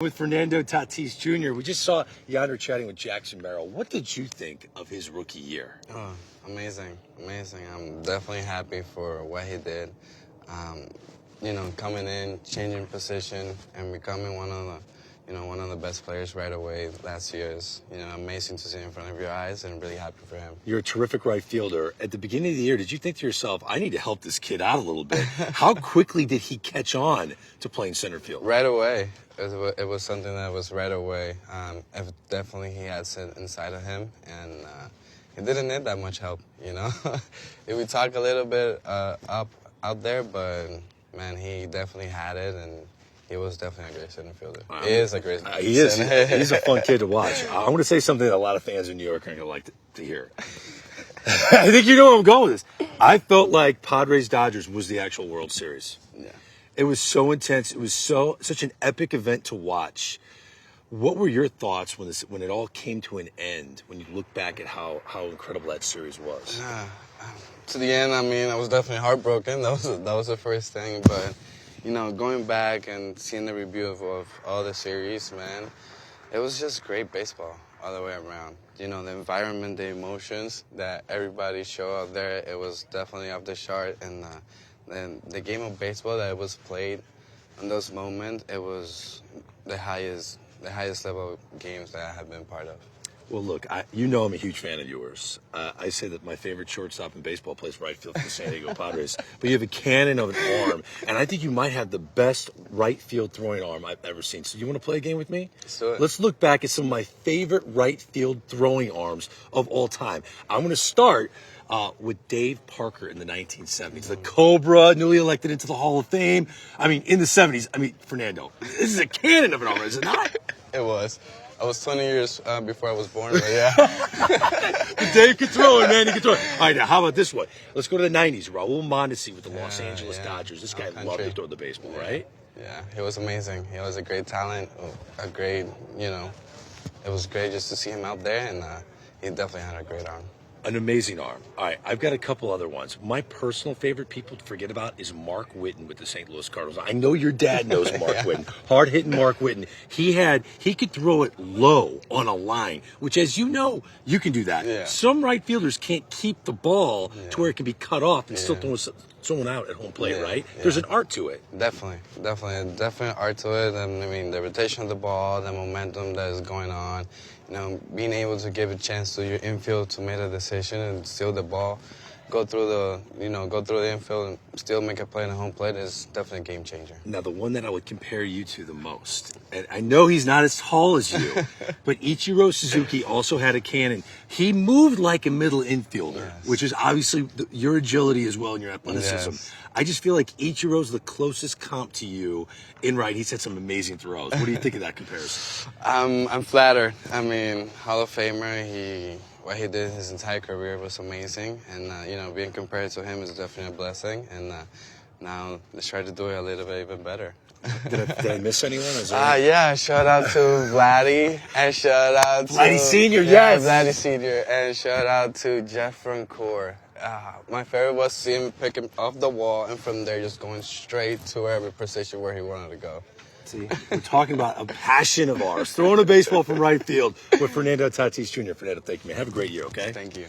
With Fernando Tatis Jr., we just saw Yonder chatting with Jackson Merrill. What did you think of his rookie year? Oh, amazing. I'm definitely happy for what he did. Coming in, changing position, and becoming one of the best players right away last year is, amazing to see in front of your eyes, and really happy for him. You're a terrific right fielder. At the beginning of the year, did you think to yourself, I need to help this kid out a little bit? How quickly did he catch on to playing center field? Right away. It was something that was right away. Definitely he had it inside of him, and he didn't need that much help, If we talk a little bit out there, but, man, he definitely had it, and he was definitely a great center fielder. He is a great He is. He's a fun kid to watch. I want to say something that a lot of fans in New York are going to like to hear. I think you know where I'm going with this. I felt like Padres-Dodgers was the actual World Series. Yeah. It was so intense. It was such an epic event to watch. What were your thoughts when it all came to an end, when you look back at how incredible that series was? To the end, I was definitely heartbroken. That was the first thing. But, going back and seeing the review of all the series, man, it was just great baseball all the way around. The environment, the emotions that everybody showed out there, it was definitely off the chart. And the game of baseball that was played in those moments, it was the highest level of games that I have been part of. Well, look, I'm a huge fan of yours. I say that my favorite shortstop in baseball plays right field for the San Diego Padres. But you have a cannon of an arm, and I think you might have the best right field throwing arm I've ever seen. So you want to play a game with me? Let's do it. Let's look back at some of my favorite right field throwing arms of all time. I'm going to start with Dave Parker in the 1970s. The Cobra, newly elected into the Hall of Fame. In the 70s. Fernando, this is a cannon of an arm, is it not? It was. I was 20 years before I was born, but yeah. Dave could throw it, man. He could throw it. All right, now, how about this one? Let's go to the 90s. Raul Mondesi with the Los Angeles Dodgers. This guy loved to throw the baseball, right? Yeah, he was amazing. He was a great talent, it was great just to see him out there, and he definitely had a great arm. An amazing arm. All right, I've got a couple other ones. My personal favorite people to forget about is Mark Whiten with the St. Louis Cardinals. I know your dad knows Mark Whiten. Hard-hitting Mark Whiten. He could throw it low on a line, which, as you know, you can do that. Yeah. Some right fielders can't keep the ball to where it can be cut off and still throw someone out at home plate, right? Yeah. There's an art to it. Definitely art to it. And the rotation of the ball, the momentum that is going on, being able to give a chance to your infield to make a decision and steal the ball, go through the infield and still make a play in the home plate is definitely a game changer. Now, the one that I would compare you to the most, and I know he's not as tall as you, but Ichiro Suzuki also had a cannon. He moved like a middle infielder, which is obviously your agility as well and your athleticism. Yes. I just feel like Ichiro's the closest comp to you in right. He's had some amazing throws. What do you think of that comparison? I'm flattered. Hall of Famer, what he did his entire career was amazing, and being compared to him is definitely a blessing. And now let's try to do it a little bit even better. Did I miss anyone? Yeah. Shout out to Vladdy, and shout out to Vladdy Sr. Yes, Vladdy Sr. And shout out to Jeff Francoeur. My favorite was to see him pick him off the wall, and from there just going straight to wherever position where he wanted to go. See, we're talking about a passion of ours. Throwing a baseball from right field with Fernando Tatis Jr. Fernando, thank you, man. Have a great year, okay? Thank you.